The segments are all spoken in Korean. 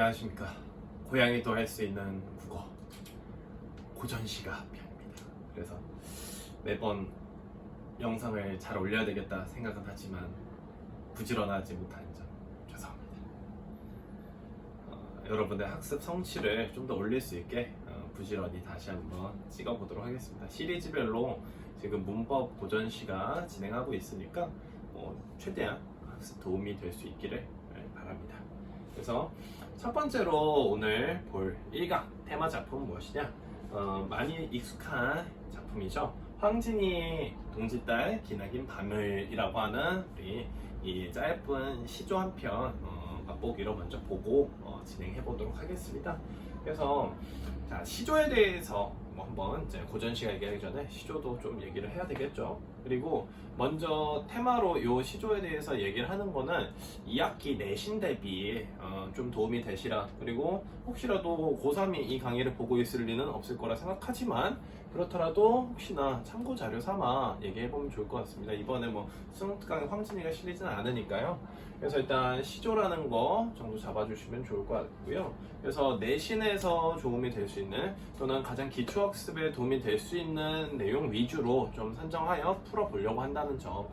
안녕하십니까. 고양이도 할 수 있는 국어 고전시가 편입니다. 그래서 매번 영상을 잘 올려야 되겠다 생각은 하지만 부지런하지 못한 점 죄송합니다. 여러분의 학습 성취를 좀 더 올릴 수 있게 부지런히 다시 한번 찍어보도록 하겠습니다. 시리즈별로 지금 문법 고전시가 진행하고 있으니까 최대한 학습 도움이 될 수 있기를 바랍니다. 그래서 첫 번째로 오늘 볼 1강 테마 작품은 무엇이냐? 많이 익숙한 작품이죠. 황진이의 동지딸 기나긴 밤을이라고 하는 우리 이 짧은 시조 한 편 맛보기로 먼저 보고 진행해 보도록 하겠습니다. 그래서 자, 시조에 대해서 한번 이제 고전시가 얘기하기 전에 시조도 좀 얘기를 해야 되겠죠. 그리고 먼저 테마로 이 시조에 대해서 얘기를 하는 거는 2학기 내신 대비 좀 도움이 되시라. 그리고 혹시라도 고3이 이 강의를 보고 있을 리는 없을 거라 생각하지만 그렇더라도 혹시나 참고 자료 삼아 얘기해보면 좋을 것 같습니다. 이번에 수능특강에 황진이가 실리지는 않으니까요. 그래서 일단 시조라는 거 정도 잡아주시면 좋을 것 같고요. 그래서 내신에서 도움이 될 수 있는 또는 가장 기초학습에 도움이 될 수 있는 내용 위주로 좀 선정하여 풀어보려고 한다는 점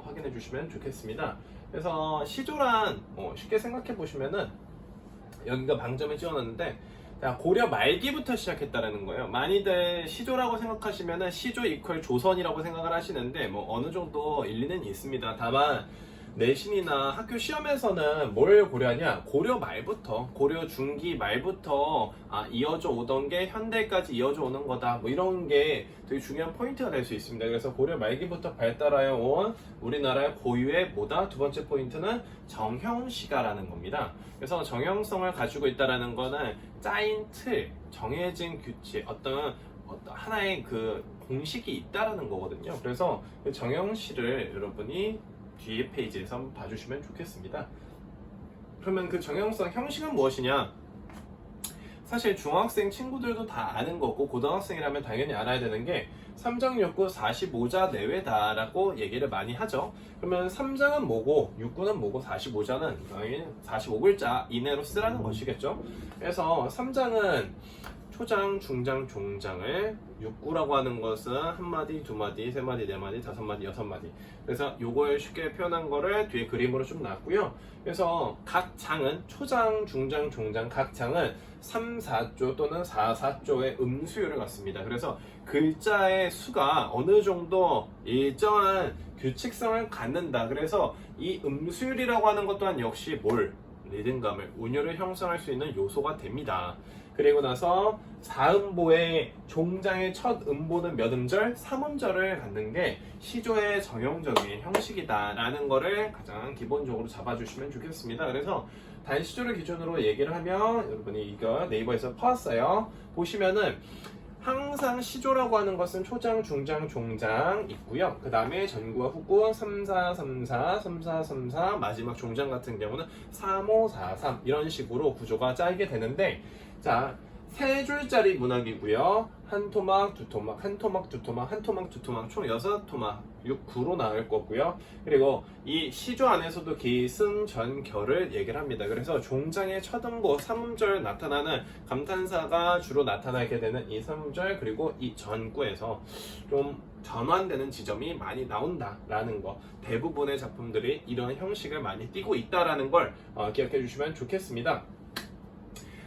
확인해 주시면 좋겠습니다. 그래서 시조란 쉽게 생각해 보시면은 여기가 방점을 찍어놨는데 고려 말기부터 시작했다는 거예요. 많이들 시조라고 생각하시면은 시조 이퀄 조선이라고 생각을 하시는데 어느 정도 일리는 있습니다. 다만 내신이나 학교 시험에서는 뭘 고려하냐? 고려 말부터, 고려 중기 말부터 이어져 오던 게 현대까지 이어져 오는 거다. 이런 게 되게 중요한 포인트가 될 수 있습니다. 그래서 고려 말기부터 발달하여 온 우리나라의 고유의 두 번째 포인트는 정형시가라는 겁니다. 그래서 정형성을 가지고 있다는 거는 짜인 틀, 정해진 규칙, 어떤 하나의 그 공식이 있다라는 거거든요. 그래서 그 정형시를 여러분이 뒤에 페이지에서 한번 봐주시면 좋겠습니다. 그러면 그 정형성 형식은 무엇이냐? 사실 중학생 친구들도 다 아는 거고 고등학생이라면 당연히 알아야 되는 게 3장 6구 45자 내외다라고 얘기를 많이 하죠. 그러면 3장은 뭐고 6구는 뭐고 45자는 당연히 45글자 이내로 쓰라는 것이겠죠. 그래서 3장은 초장, 중장, 종장을 6구라고 하는 것은 한마디, 두마디, 세마디, 네마디, 다섯마디, 여섯마디. 그래서 요걸 쉽게 표현한 거를 뒤에 그림으로 좀 놨고요. 그래서 각 장은 초장, 중장, 종장 각 장은 3, 4조 또는 4, 4조의 음수율을 갖습니다. 그래서 글자의 수가 어느 정도 일정한 규칙성을 갖는다. 그래서 이 음수율이라고 하는 것 또한 역시 리듬감을, 운율을 형성할 수 있는 요소가 됩니다. 그리고 나서 4음보의 종장의 첫 음보는 몇 음절? 3음절을 갖는 게 시조의 정형적인 형식이다라는 거를 가장 기본적으로 잡아주시면 좋겠습니다. 그래서 단시조를 기준으로 얘기를 하면 여러분이 이거 네이버에서 퍼왔어요. 보시면은 항상 시조라고 하는 것은 초장, 중장, 종장 있고요. 그 다음에 전구와 후구 3, 4, 3, 4, 3, 4, 3, 4 마지막 종장 같은 경우는 3, 5, 4, 3 이런 식으로 구조가 짜이게 되는데 자, 세 줄짜리 문학이고요. 한 토막, 두 토막, 한 토막, 두 토막, 한 토막, 두 토막, 총 6토막, 6, 9로 나올 거고요. 그리고 이 시조 안에서도 기승, 전, 결을 얘기를 합니다. 그래서 종장의 첫 음보 3음절 나타나는 감탄사가 주로 나타나게 되는 이 3음절 그리고 이 전구에서 좀 전환되는 지점이 많이 나온다라는 거. 대부분의 작품들이 이런 형식을 많이 띠고 있다라는 걸 기억해 주시면 좋겠습니다.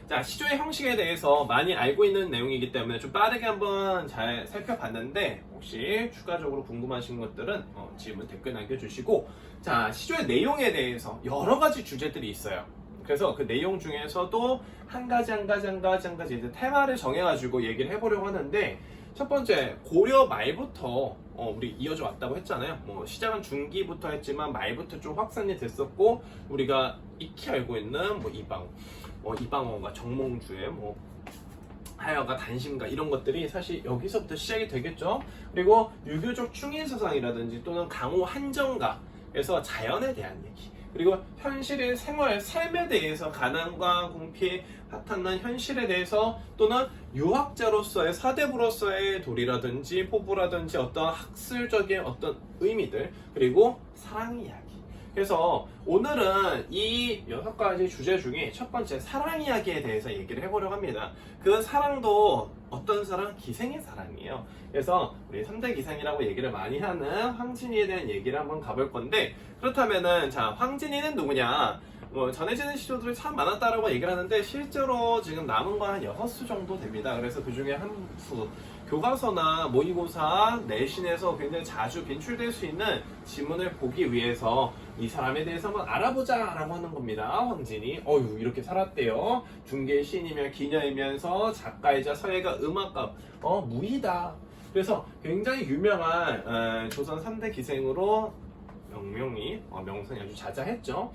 자, 시조의 형식에 대해서 많이 알고 있는 내용이기 때문에 좀 빠르게 한번 잘 살펴봤는데 혹시 추가적으로 궁금하신 것들은 질문 댓글 남겨주시고 자, 시조의 내용에 대해서 여러 가지 주제들이 있어요. 그래서 그 내용 중에서도 한 가지 이제 테마를 정해가지고 얘기를 해보려고 하는데 첫 번째, 고려 말부터 우리 이어져 왔다고 했잖아요. 시작은 중기부터 했지만 말부터 좀 확산이 됐었고 우리가 익히 알고 있는 이방원과 정몽주의 하여가 단심가 이런 것들이 사실 여기서부터 시작이 되겠죠. 그리고 유교적 충인서상이라든지 또는 강호 한정가에서 자연에 대한 얘기 그리고 현실의 생활, 삶에 대해서 가난과 궁피, 파탄난 현실에 대해서 또는 유학자로서의 사대부로서의 도리라든지 포부라든지 어떤 학술적인 어떤 의미들 그리고 사랑 이야기 그래서 오늘은 이 6가지 주제 중에 첫 번째 사랑 이야기에 대해서 얘기를 해보려고 합니다. 그 사랑도 어떤 사랑? 기생의 사랑이에요. 그래서 우리 3대 기생이라고 얘기를 많이 하는 황진이에 대한 얘기를 한번 가볼 건데, 그렇다면은 자, 황진이는 누구냐? 뭐 전해지는 시조들이 참 많았다라고 얘기를 하는데 실제로 지금 남은 건 한 6수 정도 됩니다. 그래서 그 중에 한 수, 교과서나 모의고사, 내신에서 굉장히 자주 빈출될 수 있는 지문을 보기 위해서 이 사람에 대해서 한번 알아보자 라고 하는 겁니다. 황진이 어휴 이렇게 살았대요. 중개 시인이며 기녀이면서 작가이자 서예가 음악가, 무희다. 그래서 굉장히 유명한 조선 3대 기생으로 명성이 아주 자자했죠.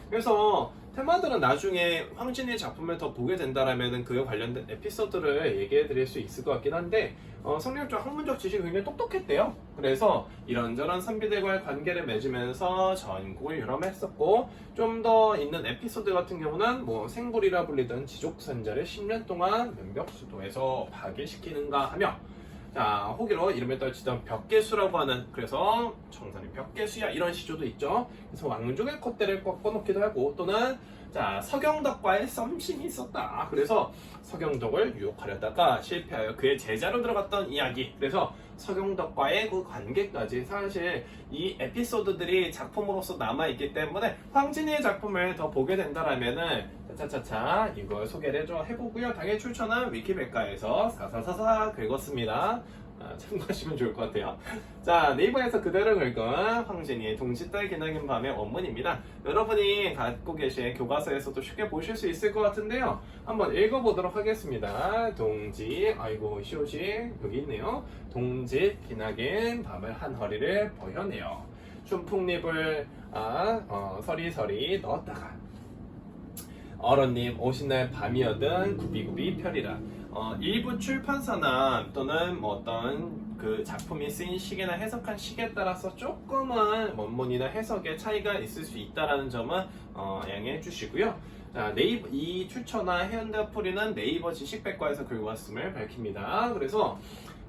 그래서 테마들은 나중에 황진이의 작품을 더 보게 된다라면 그에 관련된 에피소드를 얘기해 드릴 수 있을 것 같긴 한데, 성리학적 학문적 지식이 굉장히 똑똑했대요. 그래서 이런저런 선비들과의 관계를 맺으면서 전국을 유람했었고, 좀 더 있는 에피소드 같은 경우는 뭐 생불이라 불리던 지족선자를 10년 동안 면벽수도에서 파괴시키는가 하며, 자, 호기로 이름에 떨치던 벽계수라고 하는, 그래서 청산이 벽계수야 이런 시조도 있죠. 그래서 왕족의 콧대를 꺾어놓기도 하고, 또는 자, 서경덕과의 썸씽이 있었다. 그래서 서경덕을 유혹하려다가 실패하여 그의 제자로 들어갔던 이야기. 그래서 서경덕과의 그 관계까지 사실 이 에피소드들이 작품으로서 남아있기 때문에 황진이의 작품을 더 보게 된다라면은 차차차 이걸 소개를 좀 해보고요. 당일 출처는 위키백과에서 사사사사 긁었습니다. 참고하시면 좋을 것 같아요. 자, 네이버에서 그대로 긁은 황진이의 동짓달 기나긴 밤의 원문입니다. 여러분이 갖고 계신 교과서에서도 쉽게 보실 수 있을 것 같은데요. 한번 읽어보도록 하겠습니다. 아이고 시옷이 여기 있네요. 동짓 기나긴 밤을 한 허리를 버여내요. 춘풍잎을 서리서리 넣었다가 어른님 오신 날 밤이어든 구비구비 펴리라. 일부 출판사나 또는 뭐 어떤 그 작품이 쓰인 시기나 해석한 시기에 따라서 조금은 원문이나 해석에 차이가 있을 수 있다는 점은 양해해 주시고요. 자, 네이버 이 출처나 해운대풀이는 네이버 지식백과에서 긁어왔음을 밝힙니다. 그래서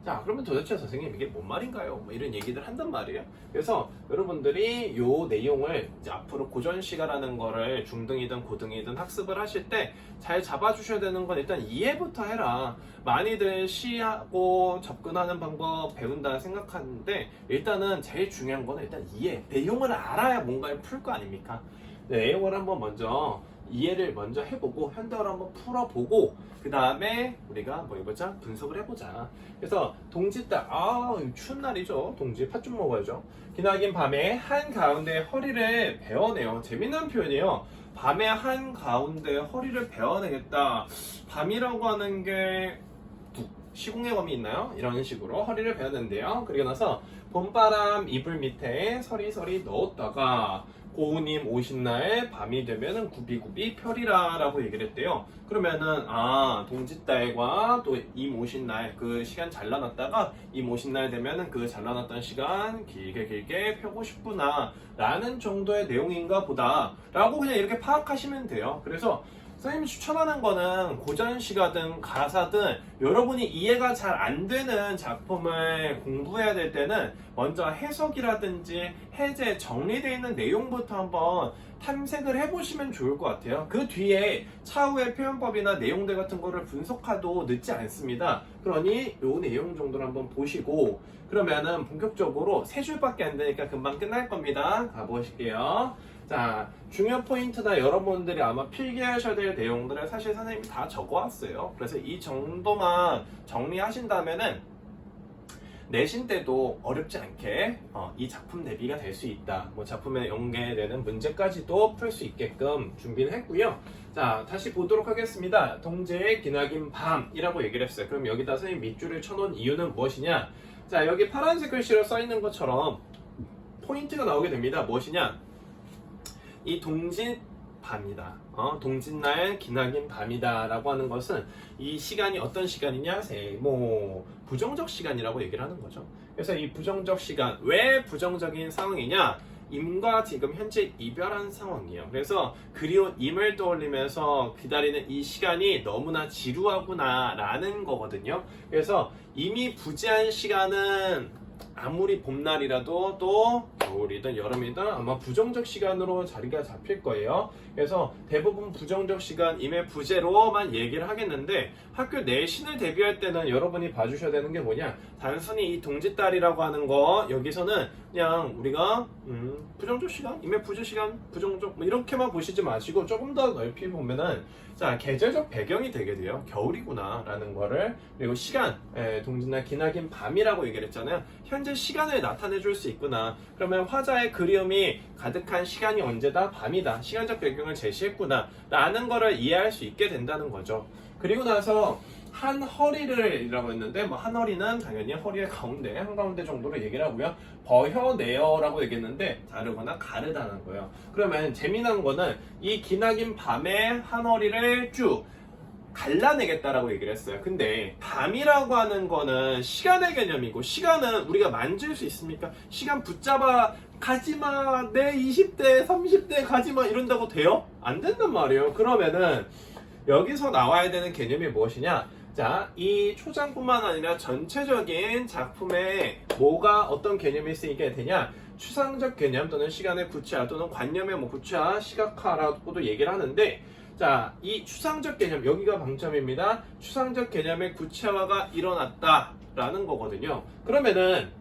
자, 그러면 도대체 선생님 이게 뭔 말인가요? 뭐 이런 얘기들 한단 말이에요. 그래서 여러분들이 요 내용을 이제 앞으로 고전시가라는 거를 중등이든 고등이든 학습을 하실 때 잘 잡아주셔야 되는 건 일단 이해부터 해라. 많이들 시하고 접근하는 방법 배운다 생각하는데 일단은 제일 중요한 거는 일단 이해. 내용을 알아야 뭔가를 풀 거 아닙니까? 내용을 한번 먼저 이해를 먼저 해보고 현대어를 한번 풀어보고 그 다음에 우리가 뭐 해보자? 분석을 해보자. 그래서 동짓달, 추운 날이죠. 동짓 팥 좀 먹어야죠. 기나긴 밤에 한가운데 허리를 베어내요. 재밌는 표현이에요. 밤에 한가운데 허리를 베어내겠다. 밤이라고 하는 게 시공의 범위 있나요? 이런 식으로 허리를 베어낸대요. 그리고 나서 봄바람 이불 밑에 서리서리 넣었다가 고우님 오신 날 밤이 되면은 구비구비 펴리라 라고 얘기를 했대요. 그러면은 동짓달과 또 임 오신 날 그 시간 잘라놨다가 임 오신 날 되면은 그 잘라놨던 시간 길게 펴고 싶구나 라는 정도의 내용인가 보다 라고 그냥 이렇게 파악하시면 돼요. 그래서 선생님이 추천하는 거는 고전시가든 가사든 여러분이 이해가 잘 안 되는 작품을 공부해야 될 때는 먼저 해석이라든지 해제, 정리되어 있는 내용부터 한번 탐색을 해보시면 좋을 것 같아요. 그 뒤에 차후의 표현법이나 내용들 같은 거를 분석해도 늦지 않습니다. 그러니 요 내용 정도를 한번 보시고 그러면은 본격적으로 3줄밖에 안 되니까 금방 끝날 겁니다. 가보실게요. 자, 중요 포인트나 여러분들이 아마 필기하셔야 될 내용들을 사실 선생님이 다 적어왔어요. 그래서 이 정도만 정리하신다면은 내신 때도 어렵지 않게 이 작품 대비가 될 수 있다. 뭐 작품에 연계되는 문제까지도 풀 수 있게끔 준비를 했고요. 자, 다시 보도록 하겠습니다. 동제의 기나긴 밤이라고 얘기를 했어요. 그럼 여기다 선생님 밑줄을 쳐놓은 이유는 무엇이냐? 자, 여기 파란색 글씨로 써있는 것처럼 포인트가 나오게 됩니다. 무엇이냐? 이 동짓 밤이다. 동짓날 기나긴 밤이다 라고 하는 것은 이 시간이 어떤 시간이냐? 세모 부정적 시간이라고 얘기를 하는 거죠. 그래서 이 부정적 시간, 왜 부정적인 상황이냐? 임과 지금 현재 이별한 상황이에요. 그래서 그리운 임을 떠올리면서 기다리는 이 시간이 너무나 지루하구나 라는 거거든요. 그래서 임이 부재한 시간은 아무리 봄날이라도 또 겨울이든 여름이든 아마 부정적 시간으로 자리가 잡힐 거예요. 그래서 대부분 부정적 시간 임의 부재로만 얘기를 하겠는데 학교 내신을 대비할 때는 여러분이 봐주셔야 되는 게 뭐냐, 단순히 이 동짓달이라고 하는 거 여기서는 그냥 우리가 부정적 시간, 임의 부재 시간, 부정적 뭐 이렇게만 보시지 마시고 조금 더 넓히 보면은 자, 계절적 배경이 되게 돼요. 겨울이구나 라는 거를. 그리고 시간, 동짓날 기나긴 밤이라고 얘기를 했잖아요. 현재 시간을 나타내 줄 수 있구나. 그러면 화자의 그리움이 가득한 시간이 언제다? 밤이다. 시간적 배경을 제시했구나 라는 거를 이해할 수 있게 된다는 거죠. 그리고 나서 한 허리를이라고 했는데 뭐 한 허리는 당연히 허리의 가운데 한가운데 정도로 얘기를 하고요. 버혀내어라고 얘기했는데 다르거나 가르다는 거예요. 그러면 재미난 거는 이 기나긴 밤에 한 허리를 쭉 갈라내겠다라고 얘기를 했어요. 근데 밤이라고 하는 거는 시간의 개념이고, 시간은 우리가 만질 수 있습니까? 시간 붙잡아 가지마, 내 20대 30대 가지마 이런다고 돼요? 안 된단 말이에요. 그러면은 여기서 나와야 되는 개념이 무엇이냐? 자, 이 초장뿐만 아니라 전체적인 작품에 뭐가 어떤 개념이 쓰이게 되냐? 추상적 개념 또는 시간의 구체화 또는 관념의 뭐 구체화, 시각화라고도 얘기를 하는데, 자, 이 추상적 개념, 여기가 방점입니다. 추상적 개념의 구체화가 일어났다라는 거거든요. 그러면은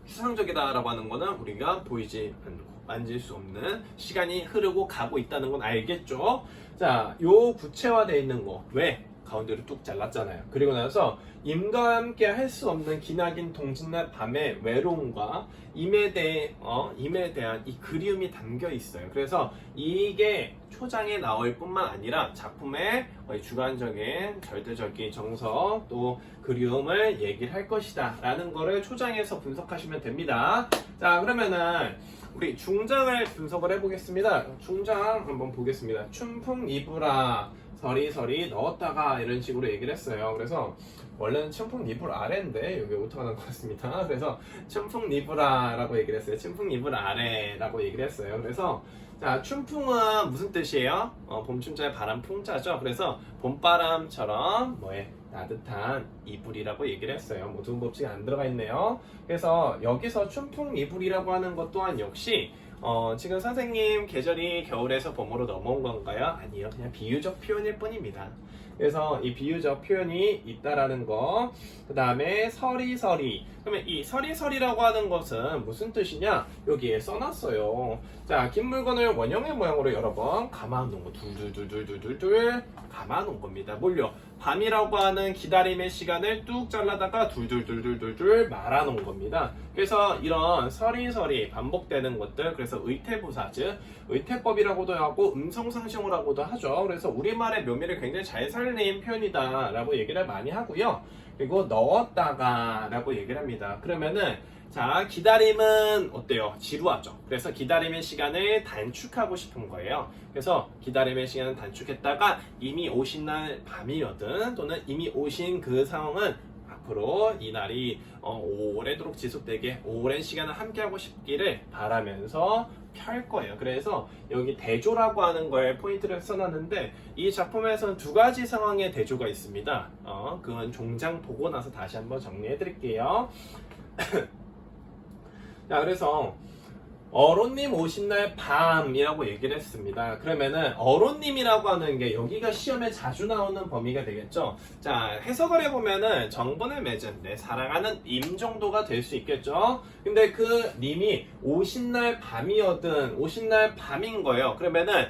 추상적이다라고 하는 거는 우리가 보이지 않고 만질 수 없는 시간이 흐르고 가고 있다는 건 알겠죠? 자, 요 구체화되어 있는 거, 왜? 가운데로 뚝 잘랐잖아요. 그리고 나서 임과 함께 할 수 없는 기나긴 동짓날 밤의 외로움과 임에 대한 이 그리움이 담겨 있어요. 그래서 이게 초장에 나올 뿐만 아니라 작품의 주관적인 절대적인 정서 또 그리움을 얘기를 할 것이다 라는 거를 초장에서 분석하시면 됩니다. 자, 그러면은 우리 중장을 분석을 해보겠습니다. 중장 한번 보겠습니다. 춘풍이불아 서리서리 넣었다가 이런 식으로 얘기를 했어요. 그래서 원래는 춘풍이불 아래인데 여기 오타가 난 것 같습니다. 그래서 춘풍이불아 라고 얘기를 했어요. 춘풍이불 아래 라고 얘기를 했어요. 그래서 자, 춘풍은 무슨 뜻이에요? 봄춘자의 바람 풍자죠. 그래서 봄바람처럼 따뜻한 이불이라고 얘기를 했어요. 뭐 두음 법칙이 안 들어가 있네요. 그래서 여기서 춘풍이불이라고 하는 것 또한 역시 지금 선생님 계절이 겨울에서 봄으로 넘어온 건가요? 아니요. 그냥 비유적 표현일 뿐입니다. 그래서 이 비유적 표현이 있다라는 거. 그 다음에 서리서리. 그러면 이 서리서리라고 하는 것은 무슨 뜻이냐? 여기에 써놨어요. 자, 긴 물건을 원형의 모양으로 여러 번 감아놓은 거. 둘둘둘둘둘둘 감아놓은 겁니다. 뭘요? 밤이라고 하는 기다림의 시간을 뚝 잘라다가 둘둘둘둘둘둘 말아놓은 겁니다. 그래서 이런 서리서리 반복되는 것들, 그래서 의태부사, 즉 의태법이라고도 하고 음성상승어라고도 하죠. 그래서 우리말의 묘미를 굉장히 잘 살린 표현이다 라고 얘기를 많이 하고요. 그리고 넣었다가 라고 얘기를 합니다. 그러면은 자, 기다림은 어때요? 지루하죠. 그래서 기다림의 시간을 단축하고 싶은 거예요. 그래서 기다림의 시간을 단축했다가 이미 오신 날 밤이었든 또는 이미 오신 그 상황은 앞으로 이 날이 오래도록 지속되게 오랜 시간을 함께하고 싶기를 바라면서 펼 거예요. 그래서 여기 대조라고 하는 거에 포인트를 써놨는데 이 작품에서는 두 가지 상황의 대조가 있습니다. 그건 종장 보고 나서 다시 한번 정리해 드릴게요. 자, 그래서 어로님 오신 날 밤이라고 얘기를 했습니다. 그러면은 어로님이라고 하는 게 여기가 시험에 자주 나오는 범위가 되겠죠. 자, 해석을 해보면은 정본을 맺은 내 사랑하는 님 정도가 될 수 있겠죠. 근데 그 님이 오신 날 밤이었든 오신 날 밤인 거예요. 그러면은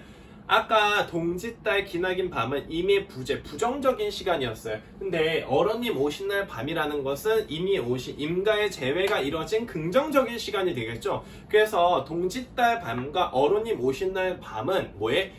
아까 동짓달 기나긴 밤은 이미 부정적인 시간이었어요. 근데 어른님 오신 날 밤이라는 것은 이미 오신 임가의 재회가 이뤄진 긍정적인 시간이 되겠죠. 그래서 동짓달 밤과 어른님 오신 날 밤은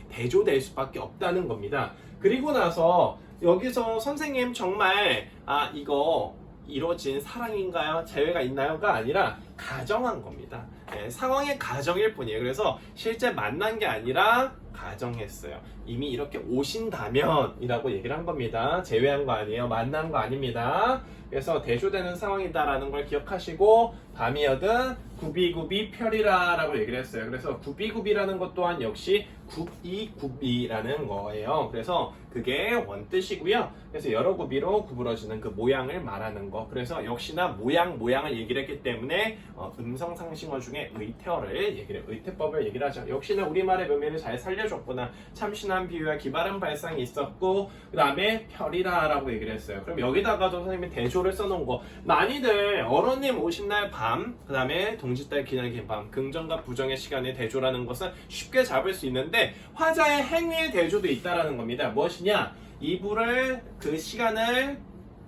대조될 수밖에 없다는 겁니다. 그리고 나서 여기서 선생님 정말 이거 이루어진 사랑인가요? 재회가 있나요?가 아니라 가정한 겁니다. 상황의 가정일 뿐이에요. 그래서 실제 만난 게 아니라 가정했어요. 이미 이렇게 오신다면 이라고 얘기를 한 겁니다. 재회한 거 아니에요. 만난 거 아닙니다. 그래서 대조되는 상황이다라는 걸 기억하시고 밤이어든 구비구비 펴리라 라고 얘기를 했어요. 그래서 구비구비라는 것 또한 역시 굽이구비라는 거예요. 그래서 그게 원뜻이고요. 그래서 여러 구비로 구부러지는 그 모양을 말하는 거. 그래서 역시나 모양을 얘기를 했기 때문에 음성상징어 중에 의태어를 의태법을 얘기를 하죠. 역시나 우리말의 묘미를 잘 살려줬구나. 참신한 비유와 기발한 발상이 있었고, 그 다음에 별이라 라고 얘기를 했어요. 그럼 여기다가도 선생님이 대조를 써놓은 거, 많이들 어른님 오신 날 밤, 그 다음에 동짓달 기나긴 밤, 긍정과 부정의 시간의 대조라는 것은 쉽게 잡을 수 있는데 화자의 행위의 대조도 있다라는 겁니다. 무엇이냐? 이불을 그 시간을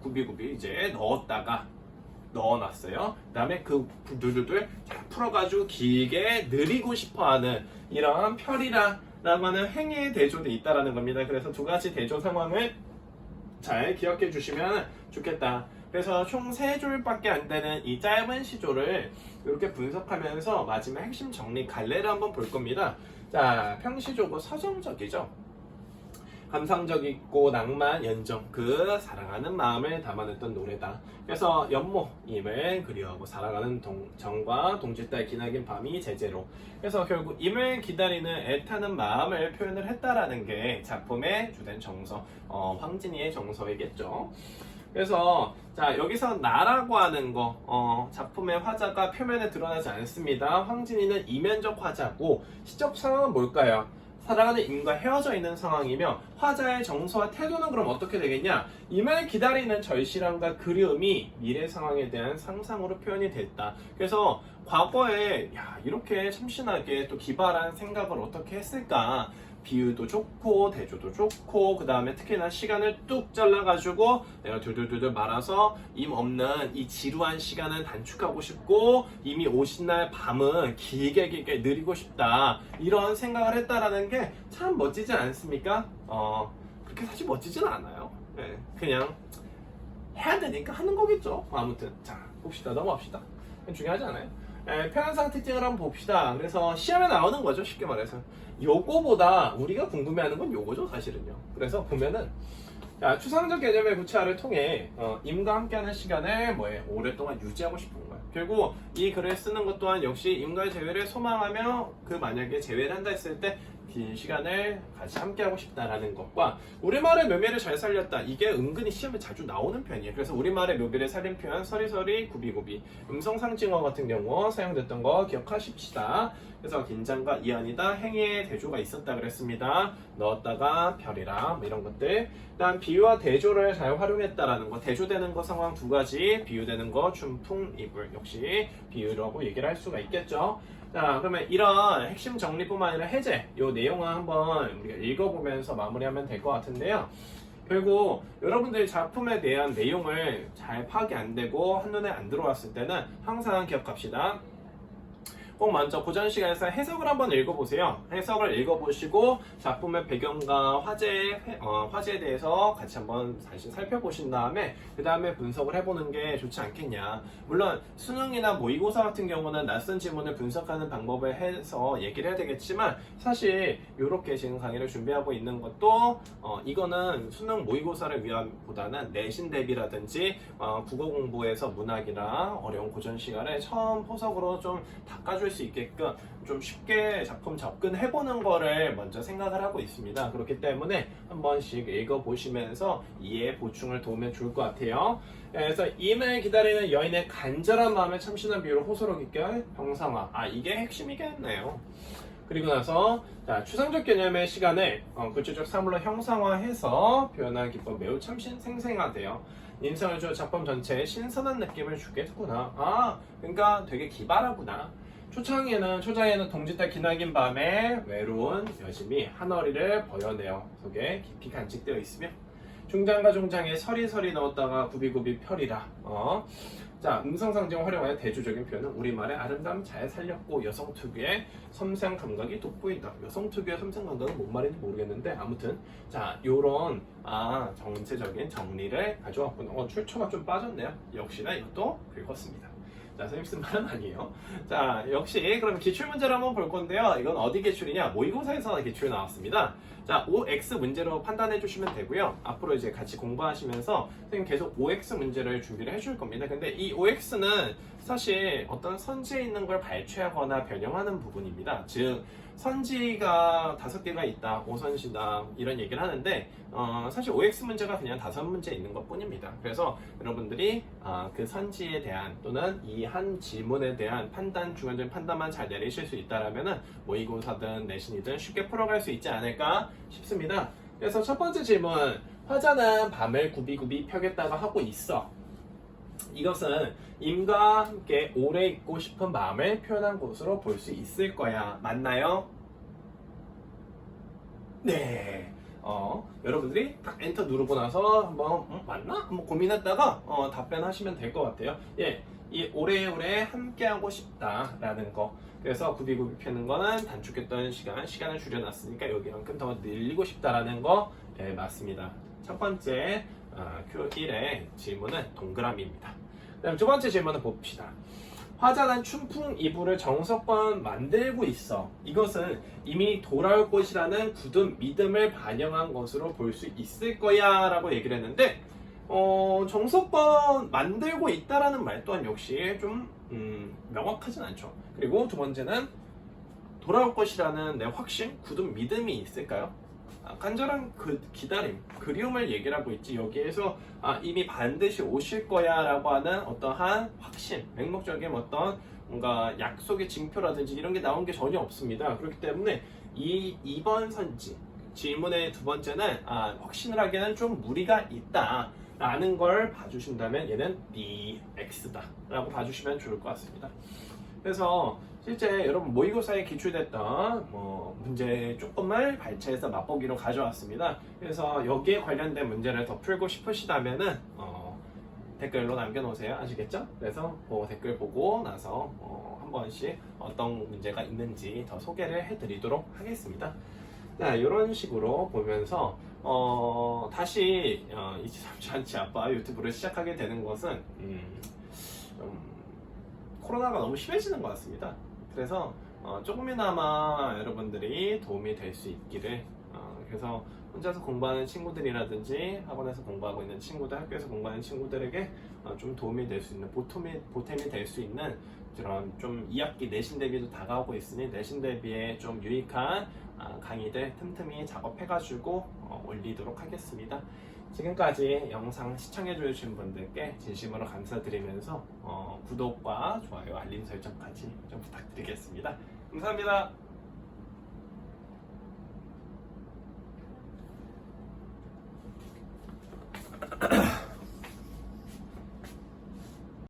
구비구비 이제 넣어놨어요. 그 다음에 그 둘둘둘 잘 풀어가지고 길게 느리고 싶어하는 이런 편이라 라고 하는 행위의 대조도 있다라는 겁니다. 그래서 두 가지 대조 상황을 잘 기억해 주시면 좋겠다. 그래서 총 3줄밖에 안 되는 이 짧은 시조를 이렇게 분석하면서 마지막 핵심 정리 갈래를 한번 볼 겁니다. 자, 평시조고 서정적이죠. 감상적이고 낭만, 연정, 그 사랑하는 마음을 담아냈던 노래다. 그래서 연모임을 그리워하고 사랑하는 정과 동짓달 기나긴 밤이 제재로. 그래서 결국 임을 기다리는 애타는 마음을 표현을 했다라는 게 작품의 주된 정서, 황진이의 정서이겠죠. 그래서 자, 여기서 나라고 하는 거 작품의 화자가 표면에 드러나지 않습니다. 황진이는 이면적 화자고 시적 상황은 뭘까요? 사랑하는 임과 헤어져 있는 상황이며 화자의 정서와 태도는 그럼 어떻게 되겠냐? 임을 기다리는 절실함과 그리움이 미래 상황에 대한 상상으로 표현이 됐다. 그래서 과거에 이렇게 참신하게 또 기발한 생각을 어떻게 했을까? 비유도 좋고 대조도 좋고 그 다음에 특히나 시간을 뚝 잘라가지고 내가 둘둘둘 말아서 임 없는 이 지루한 시간은 단축하고 싶고 이미 오신 날 밤은 길게 느리고 싶다, 이런 생각을 했다라는 게 참 멋지지 않습니까? 그렇게 사실 멋지지는 않아요. 네, 그냥 해야 되니까 하는 거겠죠. 아무튼 자, 봅시다. 넘어갑시다. 중요하지 않아요? 표현상 특징을 한번 봅시다. 그래서 시험에 나오는 거죠, 쉽게 말해서. 요거보다 우리가 궁금해하는 건 요거죠, 사실은요. 그래서 보면은 추상적 개념의 구체화를 통해 임과 함께하는 시간을 오랫동안 유지하고 싶은 거예요. 결국 이 글을 쓰는 것 또한 역시 임과의 재회를 소망하며 그 만약에 재회를 한다 했을 때 긴 시간을 같이 함께하고 싶다라는 것과 우리말의 묘미를 잘 살렸다, 이게 은근히 시험에 자주 나오는 편이에요. 그래서 우리말의 묘미를 살린 표현 서리서리 구비구비, 음성상징어 같은 경우 사용됐던 거 기억하십시다. 그래서 긴장과 이안이다, 행위의 대조가 있었다 그랬습니다. 넣었다가 별이라 이런 것들. 일단 비유와 대조를 잘 활용했다라는 거, 대조되는 거 상황 두 가지, 비유되는 거 춘풍 이불, 역시 비유라고 얘기를 할 수가 있겠죠. 자, 그러면 이런 핵심 정리뿐만 아니라 해제, 이 내용을 한번 우리가 읽어보면서 마무리하면 될 것 같은데요. 결국 여러분들이 작품에 대한 내용을 잘 파악이 안 되고 한눈에 안 들어왔을 때는 항상 기억합시다. 꼭 먼저 고전 시간에서 해석을 한번 읽어보세요. 해석을 읽어보시고 작품의 배경과 화제에 대해서 같이 한번 다시 살펴보신 다음에 그 다음에 분석을 해보는 게 좋지 않겠냐. 물론 수능이나 모의고사 같은 경우는 낯선 지문을 분석하는 방법을 해서 얘기를 해야 되겠지만 사실 이렇게 지금 강의를 준비하고 있는 것도 이거는 수능 모의고사를 위한 보다는 내신 대비라든지 국어 공부에서 문학이나 어려운 고전 시간을 처음 포석으로 좀 닦아줄 수 있게끔 좀 쉽게 작품 접근해보는 거를 먼저 생각을 하고 있습니다. 그렇기 때문에 한 번씩 읽어보시면서 이해 보충을 도우면 좋을 것 같아요. 그래서 임을 기다리는 여인의 간절한 마음에 참신한 비유로 호소력 있게 형상화, 이게 핵심이겠네요. 그리고 나서 추상적 개념의 시간을 구체적 사물로 형상화해서 표현하는 기법 매우 참신 생생하대요. 인상을 줘 작품 전체에 신선한 느낌을 주겠구나. 그러니까 되게 기발하구나. 초장에는 동짓달 기나긴 밤에 외로운 여심이 한어리를 버여내어 속에 깊이 간직되어 있으며 중장과 종장에 서리서리 넣었다가 구비구비 펼이라. 자, 음성상징을 활용하여 대조적인 표현은 우리말의 아름다움 잘 살렸고 여성 특유의 섬세한 감각이 돋보인다. 여성 특유의 섬세한 감각은 뭔 말인지 모르겠는데 아무튼 자, 요런 전체적인 정리를 가져왔구나. 출처가 좀 빠졌네요. 역시나 이것도 긁었습니다. 자, 선생님 쓴 말은 아니에요. 자, 역시 그럼 기출문제를 한번 볼 건데요. 이건 어디 기출이냐? 모의고사에서 기출 나왔습니다. 자, OX 문제로 판단해 주시면 되고요. 앞으로 이제 같이 공부하시면서 선생님 계속 OX 문제를 준비를 해줄 겁니다. 근데 이 OX는 사실 어떤 선지에 있는 걸 발췌하거나 변형하는 부분입니다. 즉 선지가 5개가 있다, 5선시다 이런 얘기를 하는데 사실 OX 문제가 그냥 5문제 있는 것 뿐입니다. 그래서 여러분들이 그 선지에 대한 또는 이 한 질문에 대한 판단, 주관적인 판단만 잘 내리실 수 있다라면은 모의고사든 내신이든 쉽게 풀어갈 수 있지 않을까 싶습니다. 그래서 첫 번째 질문, 화자는 밤을 굽이굽이 펴겠다고 하고 있어. 이것은 임과 함께 오래 있고 싶은 마음을 표현한 것으로 볼 수 있을 거야. 맞나요? 네. 여러분들이 딱 엔터 누르고 나서 한번 맞나? 한번 고민했다가 답변하시면 될 것 같아요. 예, 이 오래오래 함께하고 싶다라는 거. 그래서 굽이굽이 펴는 거는 단축했던 시간을 줄여놨으니까 여기만큼 더 늘리고 싶다라는 거. 예, 맞습니다. 첫 번째 Q1의 질문은 동그라미입니다. 그다음 두 번째 질문을 봅시다. 화자는 춘풍 이불을 정석권 만들고 있어. 이것은 이미 돌아올 것이라는 굳은 믿음을 반영한 것으로 볼 수 있을 거야 라고 얘기를 했는데 정석권 만들고 있다라는 말 또한 역시 좀 명확하진 않죠. 그리고 두 번째는 돌아올 것이라는 내 확신, 굳은 믿음이 있을까요? 간절한 기다림, 그리움을 얘기를 하고 있지. 여기에서 이미 반드시 오실 거야 라고 하는 어떠한 확신, 맹목적인 어떤 뭔가 약속의 징표라든지 이런 게 나온 게 전혀 없습니다. 그렇기 때문에 이번 선지 질문의 두 번째는 확신을 하기에는 좀 무리가 있다 라는 걸 봐주신다면 얘는 BX다 라고 봐주시면 좋을 것 같습니다. 그래서 실제 여러분 모의고사에 기출됐던 문제 조금을 발췌해서 맛보기로 가져왔습니다. 그래서 여기에 관련된 문제를 더 풀고 싶으시다면은 댓글로 남겨놓으세요. 아시겠죠? 그래서 그 댓글 보고 나서 한 번씩 어떤 문제가 있는지 더 소개를 해드리도록 하겠습니다. 네, 이런 식으로 보면서 다시 23주한치 아빠 유튜브를 시작하게 되는 것은 코로나가 너무 심해지는 것 같습니다. 그래서 조금이나마 여러분들이 도움이 될 수 있기를 그래서 혼자서 공부하는 친구들이라든지 학원에서 공부하고 있는 친구들, 학교에서 공부하는 친구들에게 좀 도움이 될 수 있는 보탬이 될 수 있는 그런 좀 2학기 내신 대비도 다가오고 있으니 내신 대비에 좀 유익한 강의들 틈틈이 작업해가지고 올리도록 하겠습니다. 지금까지 영상 시청해주신 분들께 진심으로 감사드리면서 구독과 좋아요, 알림 설정까지 좀 부탁드리겠습니다. 감사합니다.